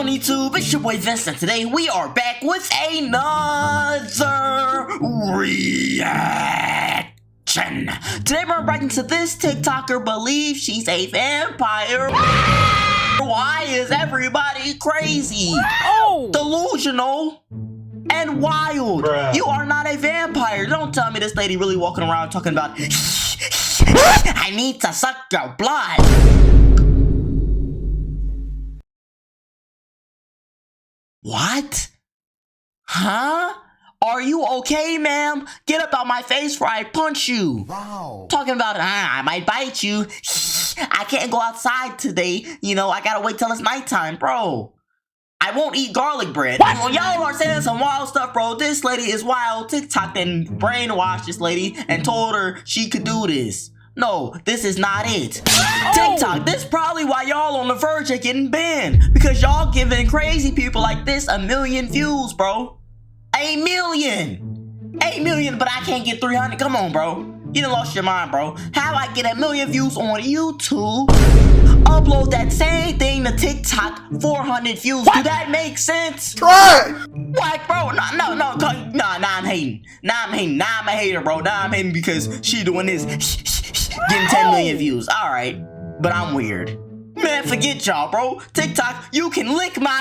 on YouTube? It's your boy Vince, and today we are back with another reaction. Today we're reacting to this TikToker believes she's a vampire. Why is everybody crazy? Delusional and wild. Bruh. You are not a vampire. Don't tell me this lady really walking around talking about I need to suck your blood. What? Huh? Are you okay, ma'am? Get up out my face before I punch you. Wow. Talking about, I might bite you. I can't go outside today. You know, I gotta wait till it's nighttime, bro. I won't eat garlic bread. Well, y'all are saying some wild stuff, bro. This lady is wild. TikTok then brainwashed this lady and told her she could do this. No, this is not it. TikTok, this is probably why y'all on the verge of getting banned. Because y'all giving crazy people like this 1 million views, bro. 8 million. 8 million, but I can't get 300. Come on, bro. You done lost your mind, bro. How I get 1 million views on YouTube, upload that same thing to TikTok, 400 views. What? Do that make sense? Try. What, bro? No, I'm hating. I'm a hater, bro. Now I'm hating because she doing this, getting 10 million views. All right, but I'm weird. Man, forget y'all, bro. TikTok, you can lick my.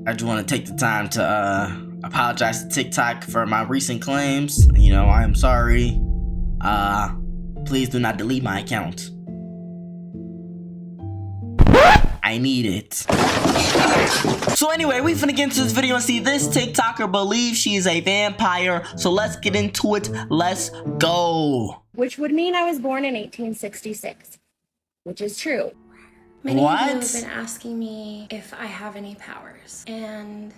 I just want to take the time to apologize to TikTok for my recent claims. You know, I am sorry. Please do not delete my account. I need it. So anyway, we finna get into this video and see this TikToker believes she's a vampire. So let's get into it. Let's go. Which would mean I was born in 1866, which is true. Many What? of you have been asking me if I have any powers, and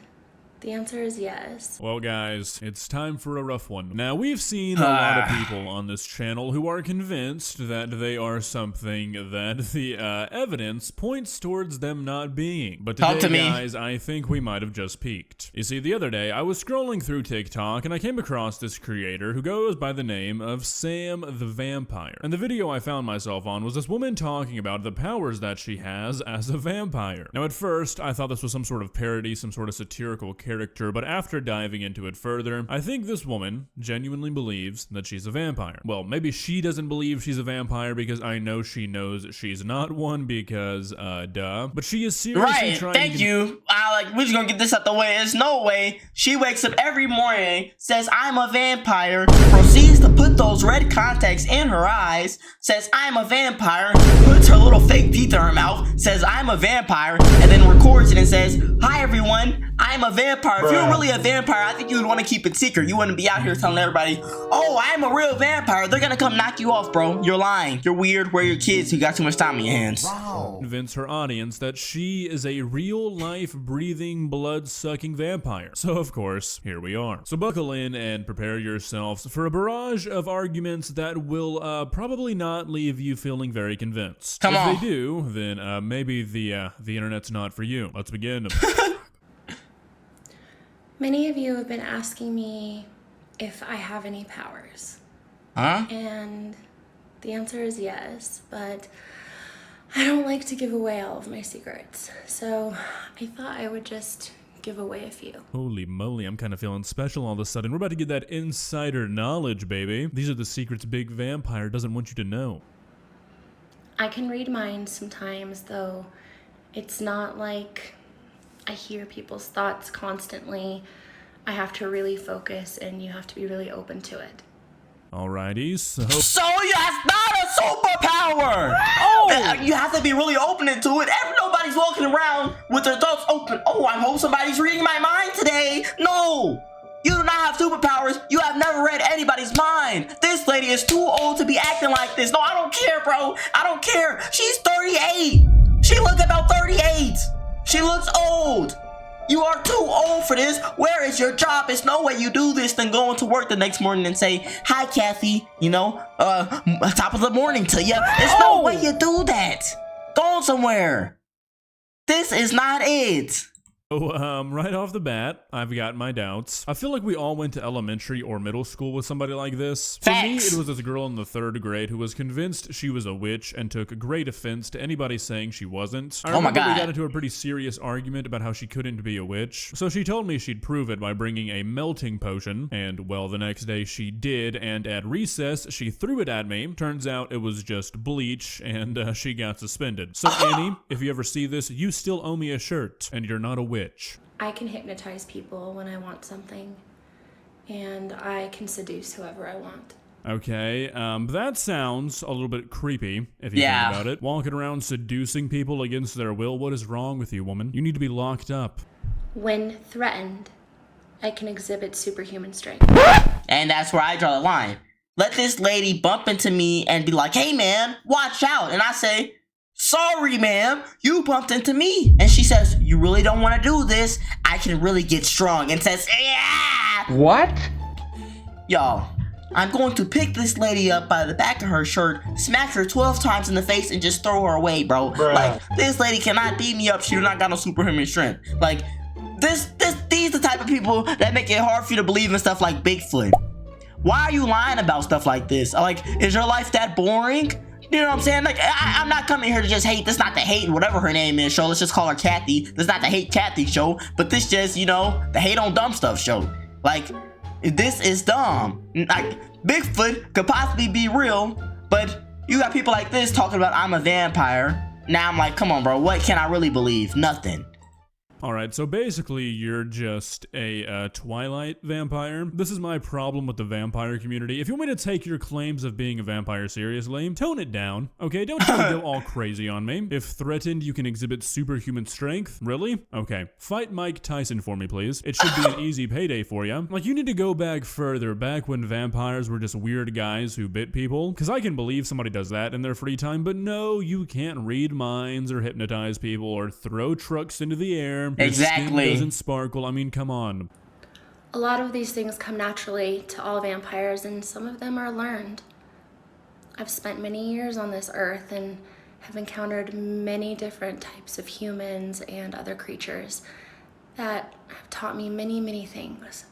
the answer is yes. Well guys, it's time for a rough one. Now we've seen a lot of people on this channel who are convinced that they are something that the evidence points towards them not being. But today, guys, I think we might have just peaked. You see, the other day I was scrolling through TikTok and I came across this creator who goes by the name of Sam the Vampire. And the video I found myself on was this woman talking about the powers that she has as a vampire. Now at first, I thought this was some sort of parody, some sort of satirical character, but after diving into it further, I think this woman genuinely believes that she's a vampire. Well, maybe she doesn't believe she's a vampire because I know she knows she's not one because, duh. But she is seriously trying to- Thank you. We're just gonna get this out the way. There's no way. She wakes up every morning, says, I'm a vampire, proceeds to put those red contacts in her eyes, says, I'm a vampire, puts her little fake teeth in her mouth, says, I'm a vampire, and then records it and says, hi everyone, I'm a vampire. If you're really a vampire, I think you would want to keep it secret. You wouldn't be out here telling everybody, oh, I'm a real vampire. They're gonna come knock you off, bro. You're lying. You're weird. Where are your kids who got too much time on your hands? Wow. Convince her audience that she is a real-life, breathing, blood-sucking vampire. So, of course, here we are. So buckle in and prepare yourselves for a barrage of arguments that will probably not leave you feeling very convinced. Come on. If they do, then maybe the internet's not for you. Let's begin. Many of you have been asking me if I have any powers. Huh? And the answer is yes, but I don't like to give away all of my secrets. So I thought I would just give away a few. Holy moly, I'm kind of feeling special all of a sudden. We're about to get that insider knowledge, baby. These are the secrets Big Vampire doesn't want you to know. I can read minds sometimes, though it's not like I hear people's thoughts constantly. I have to really focus, and you have to be really open to it. Alrighty, so That's not a superpower! You have to be really open into it. Nobody's walking around with their thoughts open. Oh, I hope somebody's reading my mind today. No! You do not have superpowers. You have never read anybody's mind. This lady is too old to be acting like this. No, I don't care, bro. I don't care. She's 38. She looks about 38. She looks old. You are too old for this. Where is your job? There's no way you do this than going to work the next morning and say, hi, Kathy, you know, top of the morning to you. There's no way you do that. Go somewhere. This is not it. Oh, right off the bat, I've got my doubts. I feel like we all went to elementary or middle school with somebody like this. For me, Facts. it was this girl in the 3rd grade who was convinced she was a witch and took great offense to anybody saying she wasn't. I Oh my remember we God. got into a pretty serious argument about how she couldn't be a witch. So she told me she'd prove it by bringing a melting potion, and well, the next day she did, and at recess, she threw it at me. Turns out it was just bleach, and she got suspended. So Annie, if you ever see this, you still owe me a shirt, and you're not a witch. I can hypnotize people when I want something, and I can seduce whoever I want. Okay, that sounds a little bit creepy, if you Yeah. think about it. Walking around seducing people against their will, what is wrong with you, woman? You need to be locked up. When threatened, I can exhibit superhuman strength. And that's where I draw the line. Let this lady bump into me and be like, hey man, watch out. And I say, sorry ma'am, you bumped into me. And she says, you really don't want to do this. I can really get strong. And says, yeah. What? Y'all, I'm going to pick this lady up by the back of her shirt, smack her 12 times in the face, and just throw her away, bro. Bruh. Like, this lady cannot beat me up. She do not got no superhuman strength. Like, these the type of people that make it hard for you to believe in stuff like Bigfoot. Why are you lying about stuff like this? Like, is your life that boring? You know what I'm saying? Like, I'm not coming here to just hate. This is not the hate, whatever her name is, show. Let's just call her Kathy. This is not the hate Kathy show, but this just, you know, the hate on dumb stuff show. Like, this is dumb. Like, Bigfoot could possibly be real, but you got people like this talking about I'm a vampire. Now I'm like, come on, bro. What can I really believe? Nothing. Alright, so basically you're just a Twilight vampire. This is my problem with the vampire community. If you want me to take your claims of being a vampire seriously, tone it down, okay? Don't try to go all crazy on me. If threatened, you can exhibit superhuman strength. Really? Okay. Fight Mike Tyson for me, please. It should be an easy payday for you. Like, you need to go back further, back when vampires were just weird guys who bit people. Because I can believe somebody does that in their free time, but no, you can't read minds or hypnotize people or throw trucks into the air. Your Exactly. skin doesn't sparkle. I mean, come on. A lot of these things come naturally to all vampires, and some of them are learned. I've spent many years on this earth and have encountered many different types of humans and other creatures that have taught me many, many things.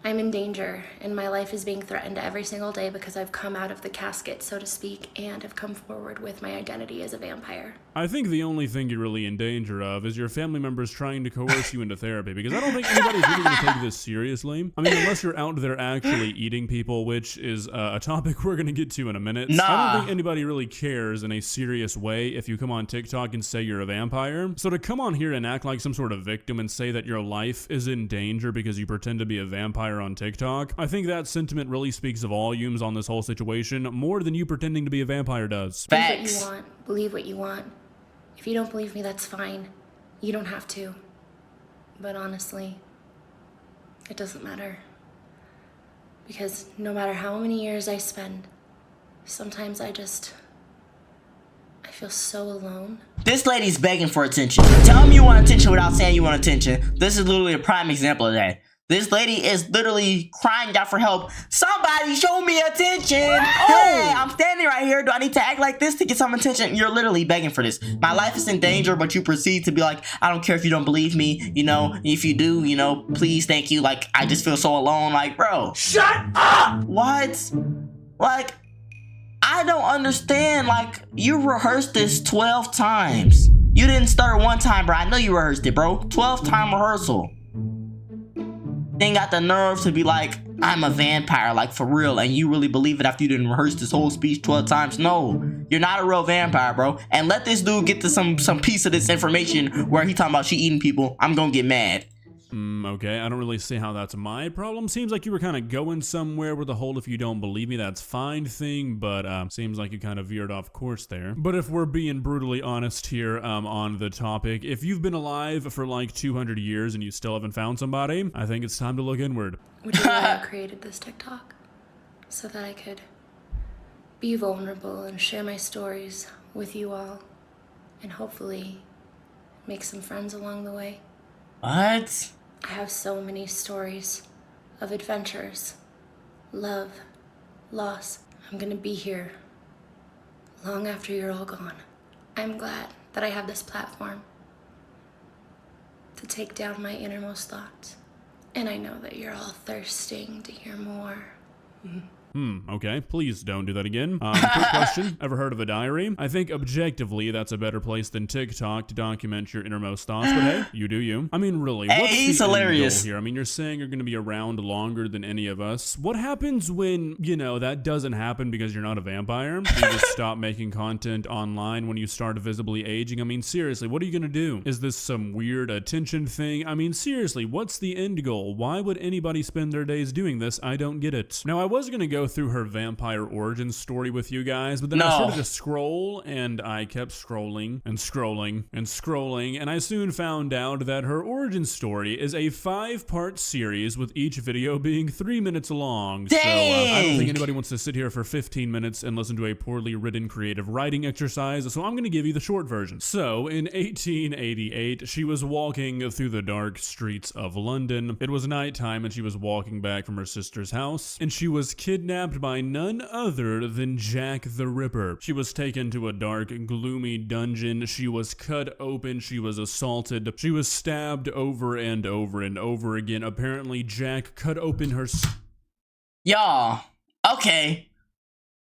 I'm in danger, and my life is being threatened every single day because I've come out of the casket, so to speak, and have come forward with my identity as a vampire. I think the only thing you're really in danger of is your family members trying to coerce you into therapy, because I don't think anybody's really going to take this seriously. I mean, unless you're out there actually eating people, which is a topic we're going to get to in a minute. Nah. I don't think anybody really cares in a serious way if you come on TikTok and say you're a vampire. So to come on here and act like some sort of victim and say that your life is in danger because you pretend to be a vampire on TikTok, I think that sentiment really speaks volumes on this whole situation, more than you pretending to be a vampire does. Believe what Facts. you want. Believe what you want. If you don't believe me, that's fine. You don't have to. But honestly, it doesn't matter. Because no matter how many years I spend, sometimes I feel so alone. This lady's begging for attention. Tell me you want attention without saying you want attention. This is literally a prime example of that. This lady is literally crying out for help. Somebody show me attention. Hey, I'm standing right here. Do I need to act like this to get some attention? You're literally begging for this. My life is in danger, but you proceed to be like, I don't care if you don't believe me. You know, if you do, you know, please, thank you. Like, I just feel so alone. Like, bro. Shut up! What? Like, I don't understand. Like, you rehearsed this 12 times. You didn't stutter one time, bro. I know you rehearsed it, bro. 12-time rehearsal. Then got the nerve to be like, I'm a vampire, like for real, and you really believe it after you didn't rehearse this whole speech 12 times? No, you're not a real vampire, bro. And let this dude get to some piece of this information where he talking about she eating people. I'm gonna get mad. Okay, I don't really see how that's my problem. Seems like you were kind of going somewhere with the whole if you don't believe me, that's fine thing, but seems like you kind of veered off course there. But if we're being brutally honest here on the topic, if you've been alive for like 200 years and you still haven't found somebody, I think it's time to look inward. Which is why I created this TikTok. So that I could be vulnerable and share my stories with you all. And hopefully make some friends along the way. What? I have so many stories of adventures, love, loss. I'm gonna be here long after you're all gone. I'm glad that I have this platform to take down my innermost thoughts. And I know that you're all thirsting to hear more. Okay, please don't do that again. Quick question, ever heard of a diary? I think objectively that's a better place than TikTok to document your innermost thoughts, but hey, you do you. I mean, really, what's he's the end hilarious goal here? I mean, you're saying you're gonna be around longer than any of us. What happens when, you know, that doesn't happen because you're not a vampire? You just stop making content online when you start visibly aging? I mean, seriously, what are you gonna do? Is this some weird attention thing? I mean, seriously, what's the end goal? Why would anybody spend their days doing this? I don't get it. Now, I was gonna go through her vampire origin story with you guys, but then I started to scroll, and I kept scrolling and scrolling and scrolling, and I soon found out that her origin story is a 5-part series with each video being 3 minutes long. Dang. So I don't think anybody wants to sit here for 15 minutes and listen to a poorly written creative writing exercise, so I'm going to give you the short version. So in 1888, she was walking through the dark streets of London. It was nighttime, and she was walking back from her sister's house, and she was kidnapped by none other than Jack the Ripper. She was taken to a dark, gloomy dungeon. She was cut open. She was assaulted. She was stabbed over and over and over again. Apparently, Jack cut open her... Y'all, okay.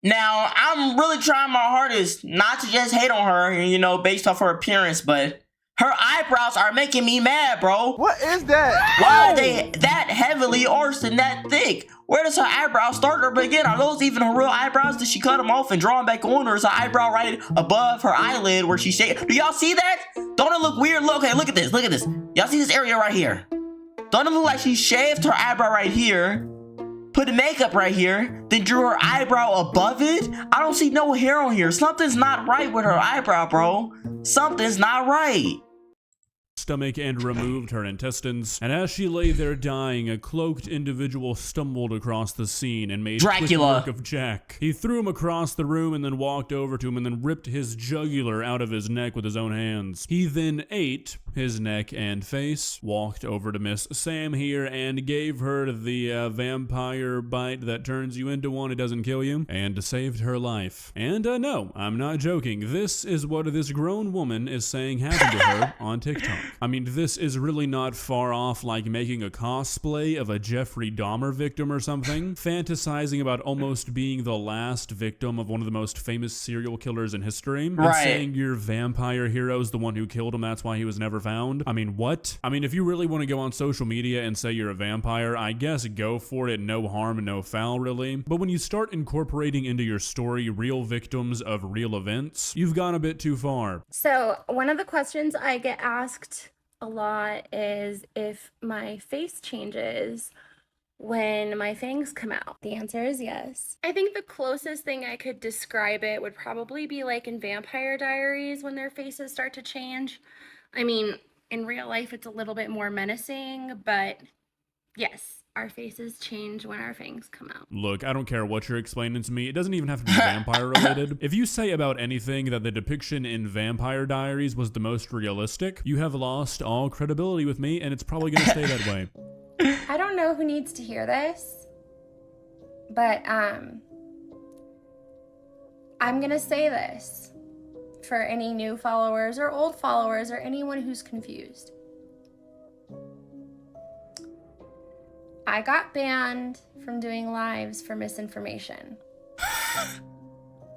Now, I'm really trying my hardest not to just hate on her, you know, based off her appearance, but her eyebrows are making me mad, bro. What is that? Why are they that heavily arched and that thick? Where does her eyebrows start or begin? Are those even her real eyebrows? Did she cut them off and draw them back on? Or is her eyebrow right above her eyelid where she shake? Do y'all see that? Don't it look weird? Look, okay, look at this. Look at this. Y'all see this area right here? Don't it look like she shaved her eyebrow right here, put the makeup right here, then drew her eyebrow above it? I don't see no hair on here. Something's not right with her eyebrow, bro. Something's not right. Stomach and removed her intestines, and as she lay there dying, a cloaked individual stumbled across the scene and made Dracula. quick work of Jack. He threw him across the room and then walked over to him and then ripped his jugular out of his neck with his own hands. He then ate his neck and face, walked over to Miss Sam here and gave her the vampire bite that turns you into one, it doesn't kill you, and saved her life. And no, I'm not joking. This is what this grown woman is saying happened to her on TikTok. I mean, this is really not far off like making a cosplay of a Jeffrey Dahmer victim or something, fantasizing about almost being the last victim of one of the most famous serial killers in history, and saying your vampire hero's the one who killed him, that's why he was never found. I mean, what? I mean, if you really want to go on social media and say you're a vampire, I guess go for it, no harm and no foul, really. But when you start incorporating into your story real victims of real events, you've gone a bit too far. So one of the questions I get asked a lot is if my face changes when my fangs come out. The answer is yes. I think the closest thing I could describe it would probably be like in Vampire Diaries when their faces start to change. I mean, in real life it's a little bit more menacing, but yes, our faces change when our fangs come out. Look, I don't care what you're explaining to me. It doesn't even have to be vampire related. If you say about anything that the depiction in Vampire Diaries was the most realistic, you have lost all credibility with me, and it's probably going to stay that way. I don't know who needs to hear this, but I'm gonna say this for any new followers or old followers or anyone who's confused. I got banned from doing lives for misinformation.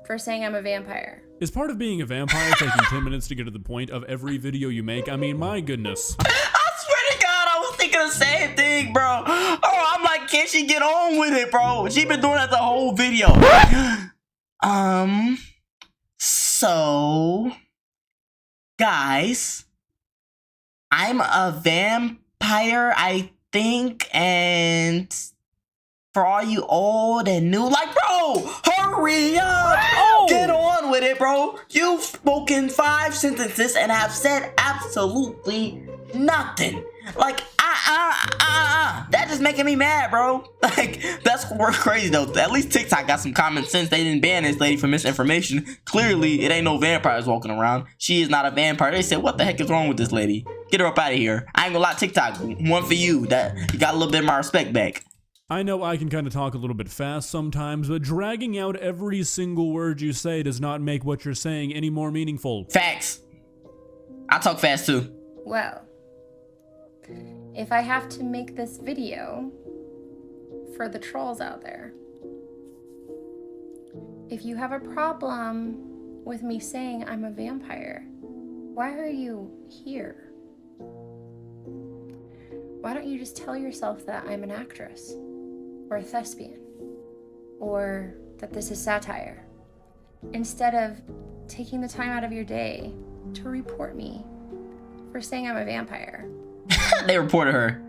For saying I'm a vampire. Is part of being a vampire taking 10 minutes to get to the point of every video you make? I mean, my goodness. I swear to God, I was thinking the same thing, bro. Oh, I'm like, can't she get on with it, bro? She been doing that the whole video. So, guys, I'm a vampire, I think, and for all you old and new, like, bro, hurry up, get on with it, bro. You've spoken 5 sentences and have said absolutely nothing. Like, that just making me mad, bro. Like, that's crazy though. At least TikTok got some common sense. They didn't ban this lady for misinformation. Clearly, it ain't no vampires walking around. She is not a vampire. They said, what the heck is wrong with this lady? Get her up out of here. I ain't gonna lie, TikTok, one for you. That you got a little bit of my respect back. I know I can kind of talk a little bit fast sometimes, but dragging out every single word you say does not make what you're saying any more meaningful. Facts. I talk fast too. Well, if I have to make this video for the trolls out there, if you have a problem with me saying I'm a vampire, why are you here? Why don't you just tell yourself that I'm an actress or a thespian or that this is satire, instead of taking the time out of your day to report me for saying I'm a vampire? They reported her.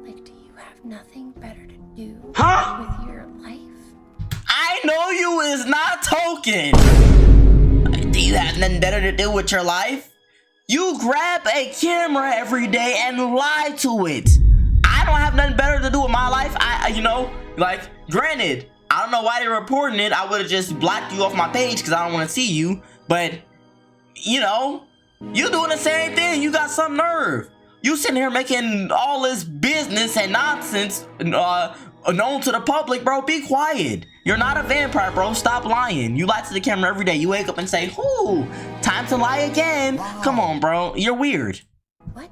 Like, do you have nothing better to do Huh? with your life? I know you is not token. Do you have nothing better to do with your life? You grab a camera every day and lie to it. I don't have nothing better to do with my life. Granted, I don't know why they're reporting it. I would have just blocked you off my page because I don't want to see you. But, you doing the same thing. You got some nerve. You sitting here making all this business and nonsense known to the public, bro. Be quiet. You're not a vampire, bro. Stop lying. You lie to the camera every day. You wake up and say, "Ooh, time to lie again." Wow. Come on, bro. You're weird. What?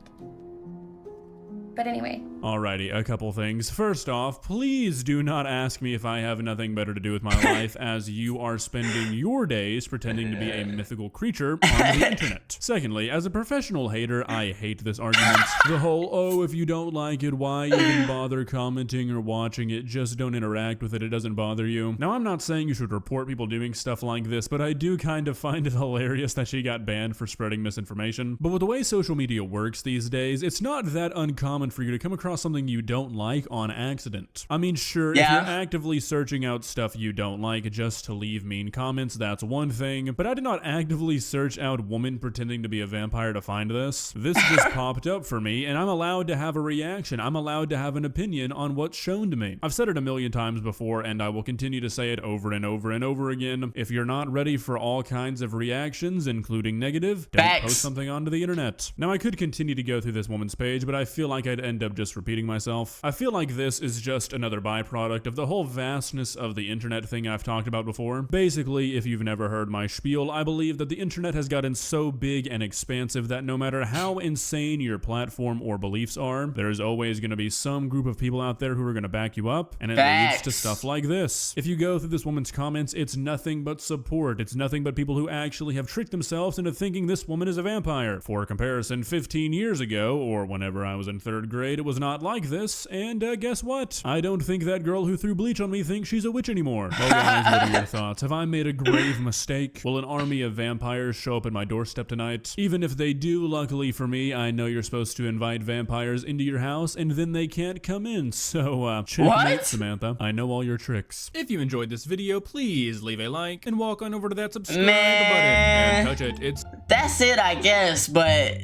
But anyway. Alrighty, a couple things. First off, please do not ask me if I have nothing better to do with my life, as you are spending your days pretending to be a mythical creature on the internet. Secondly, as a professional hater, I hate this argument. The whole, oh, if you don't like it, why even bother commenting or watching it? Just don't interact with it, it doesn't bother you. Now, I'm not saying you should report people doing stuff like this, but I do kind of find it hilarious that she got banned for spreading misinformation. But with the way social media works these days, it's not that uncommon for you to come across something you don't like on accident. I mean, sure, if you're actively searching out stuff you don't like just to leave mean comments, that's one thing, but I did not actively search out woman pretending to be a vampire to find this. This just popped up for me, and I'm allowed to have a reaction. I'm allowed to have an opinion on what's shown to me. I've said it a million times before, and I will continue to say it over and over and over again. If you're not ready for all kinds of reactions, including negative, don't post something onto the internet. Now, I could continue to go through this woman's page, but I feel like I'd end up just repeating myself. I feel like this is just another byproduct of the whole vastness of the internet thing I've talked about before. Basically, if you've never heard my spiel, I believe that the internet has gotten so big and expansive that no matter how insane your platform or beliefs are, there's always going to be some group of people out there who are going to back you up, and it leads to stuff like this. If you go through this woman's comments, it's nothing but support. It's nothing but people who actually have tricked themselves into thinking this woman is a vampire. For comparison, 15 years ago, or whenever I was in 3rd grade, it was not like this, and guess what? I don't think that girl who threw bleach on me thinks she's a witch anymore. Well, guys, what are your thoughts? Have I made a grave mistake? Will an army of vampires show up at my doorstep tonight? Even if they do, luckily for me, I know you're supposed to invite vampires into your house, and then they can't come in, so checkmate, Samantha. I know all your tricks. If you enjoyed this video, please leave a like, and walk on over to that subscribe button, and touch it. That's it, I guess, but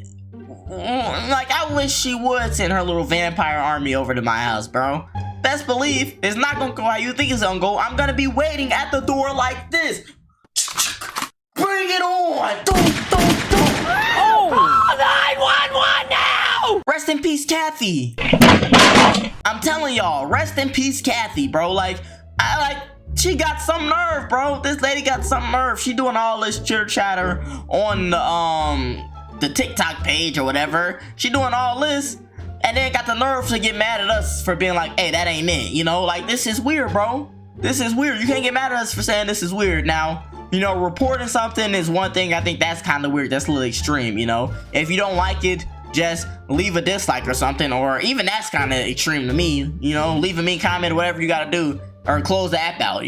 I wish she would send her little vampire army over to my house, bro. Best believe it's not gonna go how you think it's gonna go. I'm gonna be waiting at the door like this. Bring it on! Oh! 911 now! Rest in peace, Kathy. I'm telling y'all, rest in peace, Kathy, bro. She got some nerve, bro. This lady got some nerve. She doing all this chitter chatter on the TikTok page or whatever. She doing all this and then got the nerve to get mad at us for being like, hey, that ain't it. This is weird, bro. This is weird. You can't get mad at us for saying this is weird. Now, reporting something is one thing. I think that's kind of weird. That's a little extreme, If you don't like it, just leave a dislike or something, or even that's kind of extreme to me. Leave a mean comment or whatever you gotta do, or close the app out.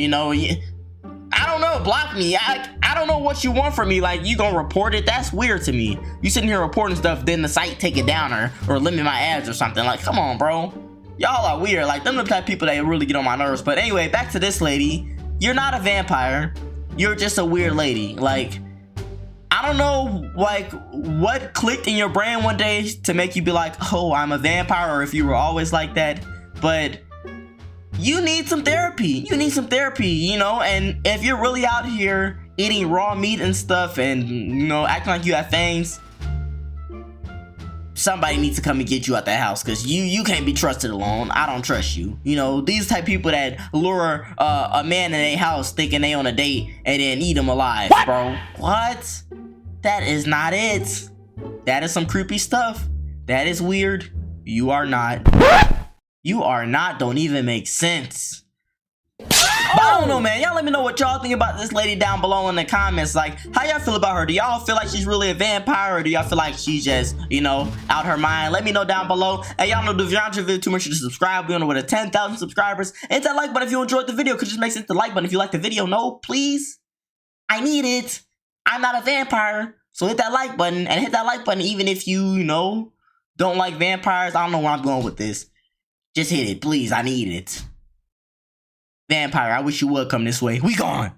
I don't know, block me. I don't know what you want from me. You gonna report it? That's weird to me. You sitting here reporting stuff, then the site take it down or limit my ads or something. Come on, bro. Y'all are weird. Them the type of people that really get on my nerves. But anyway, back to this lady. You're not a vampire. You're just a weird lady. I don't know, what clicked in your brain one day to make you be like, oh, I'm a vampire, or if you were always like that. But you need some therapy. And if you're really out here eating raw meat and stuff and, acting like you have fangs, somebody needs to come and get you out that house, because you can't be trusted alone. I don't trust you. These type of people that lure a man in their house thinking they on a date and then eat him alive, bro. What? That is not it. That is some creepy stuff. That is weird. You are not. You are not. Don't even make sense. But I don't know, man. Y'all let me know what y'all think about this lady down below in the comments. Like, how y'all feel about her? Do y'all feel like she's really a vampire, or do y'all feel like she's just, you know, out her mind? Let me know down below. And y'all know, if y'all enjoyed the video too much, to subscribe. We're on with 10,000 subscribers. Hit that like button if you enjoyed the video, because it just makes sense to like button if you like the video. No, please. I need it. I'm not a vampire. So hit that like button, and hit that like button even if you know, don't like vampires. I don't know where I'm going with this. Just hit it, please. I need it. Vampire, I wish you would come this way. We gone.